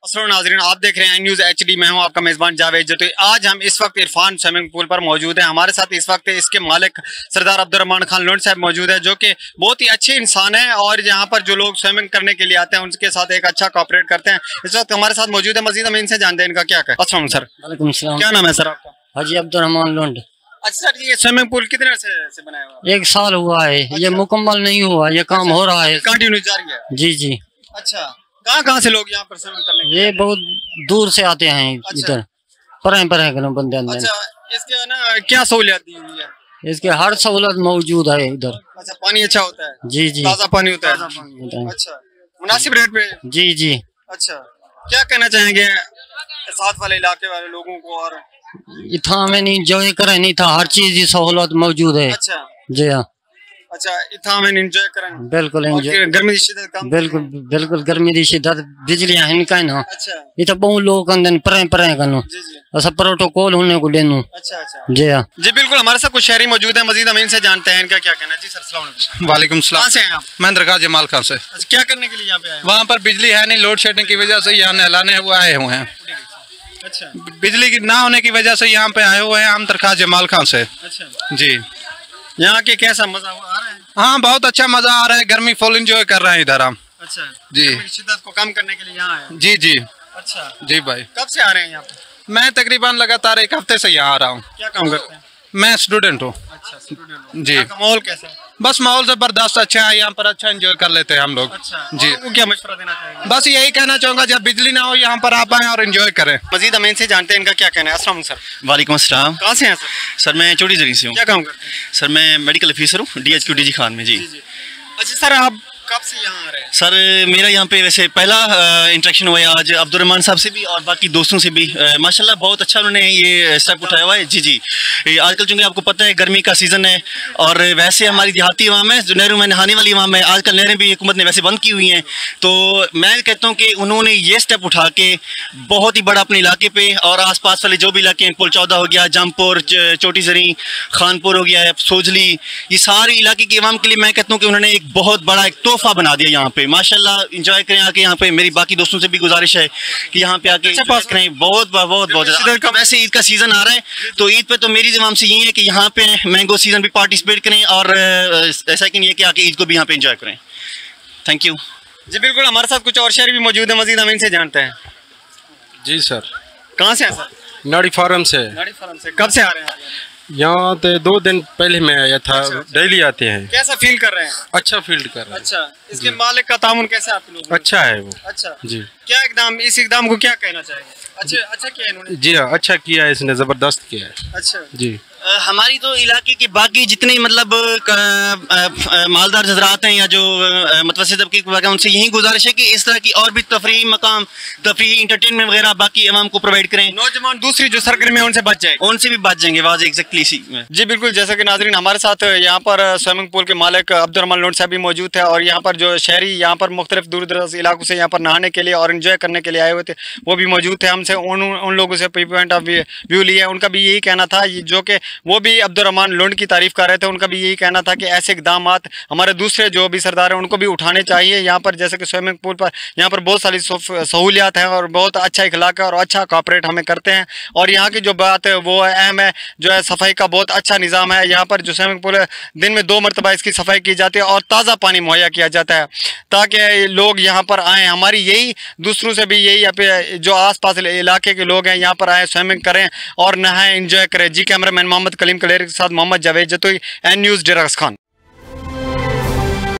अस्सलाम नाज़रीन, आप देख रहे हैं न्यूज़ HD। मैं हूं आपका मेज़बान जावेद जतोई। आज हम इस वक्त इरफान स्विमिंग पूल पर मौजूद हैं। हमारे साथ इस वक्त इसके मालिक सरदार अब्दुर्रहमान खान लोंड साहब मौजूद है, जो कि बहुत ही अच्छे इंसान हैं और यहाँ पर जो लोग स्विमिंग करने के लिए आते हैं उनके साथ एक अच्छा कोऑपरेट करते हैं। इस वक्त हमारे साथ मौजूद है। मजीद हम इनसे जानते हैं इनका क्या है। अस्सलाम सर। वालेकुम सलाम। क्या नाम है सर आपका? हाजी अब्दुर्रहमान लोंड। अच्छा सर, ये स्विमिंग पूल कितने से बनाया हुआ है? 1 साल हुआ है। ये मुकम्मल नहीं हुआ, ये काम हो रहा है, कंटिन्यू जारी है। जी जी। अच्छा, कहाँ से लोग यहाँ पर स्विमिंग करने? ये बहुत दूर से आते हैं इधर, परे बंदे अंदर। अच्छा, इसके ना क्या सहूलियत दी हुई है? इसके हर सहूलत मौजूद है इधर। अच्छा, पानी अच्छा होता है? जी जी, ताज़ा पानी होता है। अच्छा, मुनासिब रेट पे? जी जी। अच्छा, क्या कहना चाहेंगे साथ वाले इलाके वाले लोगों को? और इतना में नहीं जो करे नहीं था, हर चीज की सहूलत मौजूद है। अच्छा जी हाँ। अच्छा, इतना में एंजॉय करें? बिल्कुल एंजॉय। गर्मी की शिद्दत कम? बिल्कुल बिल्कुल, गर्मी की शिद्दत बिजलियां हैं इनका ना। अच्छा, ये बहुत लोग अंदर परे कनो जी जी। ऐसा प्रोटोकॉल होने को लेनू। अच्छा अच्छा, जी हाँ जी बिल्कुल। हमारे साथ कुछ शहरी मौजूद है, मजीद हम इनसे जानते हैं इनका क्या कहना है। जी सर, अस्सलाम वालेकुम। वालेकुम सलाम। कहाँ से हैं आप? मैं दरगाह जमाल खान से। अच्छा, क्या करने के लिए यहाँ पे आए हैं? वहाँ पर बिजली है नहीं, लोड शेडिंग की वजह से यहाँ नहलाने हुए आए हुए हैं। अच्छा बिजली की ना होने की वजह से यहाँ पे आए हुए हैं हम दरगाह जमाल खान से। अच्छा, जी यहाँ के कैसा मजा आ रहा है? हाँ, बहुत अच्छा मजा आ रहा है, गर्मी फुल एंजॉय कर रहे हैं इधर हम। अच्छा जी। गर्मी की शिद्दत को कम करने के लिए यहाँ आए हैं? जी जी अच्छा जी भाई। कब से आ रहे हैं यहाँ पे? मैं तकरीबन लगातार 1 हफ्ते से यहाँ आ रहा हूँ। क्या काम करते हैं? मैं स्टूडेंट हूँ। अच्छा, स्टूडेंट। जी। यहाँ का माहौल कैसा है? बस माहौल जबरदस्त अच्छा है, यहाँ पर अच्छा एंजॉय कर लेते हैं हम लोग। अच्छा, जी। लोगों को क्या मशवरा देना चाहेंगे? बस यही कहना चाहूँगा, जब बिजली ना हो यहाँ पर आप आए और एंजॉय करें। मजीद हम इनसे जानते हैं इनका क्या कहना है। अस्सलाम वालेकुम सर। वालेकुम अस्सलाम। कहाँ से हैं सर? सर मैं चोटी जरी से हूँ। क्या काम करते हैं? सर मैं मेडिकल ऑफिसर हूँ DHQ DG खान में। जी जी। अच्छा सर, आप कब से यहाँ आ रहे हैं? सर मेरा यहाँ पे वैसे पहला इंटरेक्शन हुआ है आज अब्दुर्रहमान साहब से भी और बाकी दोस्तों से भी। माशाल्लाह बहुत अच्छा उन्होंने ये स्टेप उठाया हुआ है। जी जी। आजकल चूँकि आपको पता है गर्मी का सीज़न है और वैसे हमारी देहाती अवाम है जो नहरों में नहाने वाली अवाम है, आजकल नहरें भी हुकूमत ने वैसे बंद की हुई हैं। तो मैं कहता हूँ कि उन्होंने ये स्टेप उठा के बहुत ही बड़ा अपने इलाके पे और आस पास वाले जो भी इलाके हैं, पुल 14 हो गया, जमपुर, चोटी जरी, खानपुर हो गया, सोजली, ये सारे इलाके की अवाम के लिए मैं कहता हूँ कि उन्होंने एक बहुत बड़ा एक तोहफा बना दिया यहाँ पे। माशाल्लाह इंजॉय करें आके यहाँ पे। मेरी बाकी दोस्तों से भी गुजारिश है कि यहाँ पे आके enjoy करें। बहुत बहुत बहुत ज़्यादा। वैसे ईद का सीज़न आ रहा है तो ईद पे तो मेरी जवाब से ये है कि यहाँ पे मैंगो सीज़न भी पार्टिसिपेट करें और सेकंड ये कि आके ईद को भी यहाँ पे इंजॉय करें। Thank you. जी बिल्कुल, हमारे साथ कुछ और शहरी भी मौजूद है, मजीद हम इनसे जानते हैं। जी सर। कहाँ से हैं सर? नाड़ी फार्म से। नाड़ी फार्म से। कब से आ रहे हैं? यहाँ तो 2 दिन पहले मैं आया था। अच्छा। डेली आते हैं। कैसा फील कर रहे हैं? अच्छा फील्ड कर रहे हैं। अच्छा, इसके मालिक का तामुन कैसा है आप लोगों का? अच्छा है वो। अच्छा जी। क्या इकदाम, इस इकदाम को क्या कहना चाहेंगे? अच्छा किया इन्होंने। जी हाँ, अच्छा किया है इसने, ज़बरदस्त किया है। अच्छा जी। हमारी तो इलाके के बाकी जितने मतलब मालदार हजरात हैं या जो मुतवस्सित तबके के हैं, उनसे यही गुजारिश है कि इस तरह की और भी तफरीही मकाम, तफरीही इंटरटेनमेंट वगैरह बाकी अवाम को प्रोवाइड करें। नौजवान दूसरी जो सरगर्मी है उनसे बच जाए, उनसे भी बच जाएंगे। वाज एग्जैक्टली इसी में। जी बिल्कुल। जैसा कि नाजरीन हमारे साथ यहाँ पर स्विमिंग पूल के मालिक अब्दुर्रहमान लोंड साहब भी मौजूद थे और यहाँ पर जो शहरी यहाँ पर मुख्तलिफ दूर दराज इलाकों से यहाँ पर नहाने के लिए और इन्जॉय करने के लिए आए हुए थे, वो भी मौजूद थे। हमसे उन लोगों से पॉइंट ऑफ व्यू लिया, उनका भी यही कहना था जो कि वो भी अब्दुर्रहमान लोंड की तारीफ कर रहे थे। उनका भी यही कहना था कि ऐसे इकदाम हमारे दूसरे जो भी सरदार हैं उनको भी उठाने चाहिए। यहाँ पर जैसे कि स्विमिंग पूल पर यहाँ पर बहुत सारी सहूलियात हैं और बहुत अच्छा इखलाक है और अच्छा कॉपरेट हमें करते हैं। और यहाँ की जो बात है वो अहम है, जो है सफाई का बहुत अच्छा निज़ाम है। यहाँ पर जो स्विमिंग पूल है दिन में 2 मरतबा इसकी सफाई की जाती है और ताज़ा पानी मुहैया किया जाता है ताकि लोग यहाँ पर आएँ। हमारी यही दूसरों से भी यही जो आस पास इलाके के लोग हैं यहाँ पर आएँ, स्विमिंग करें और नहाएं, इंजॉय करें। जी कैमरामैन मोहम्मद कलीम कलेर के साथ मोहम्मद जावेद जतोई, N News, डेरा खान।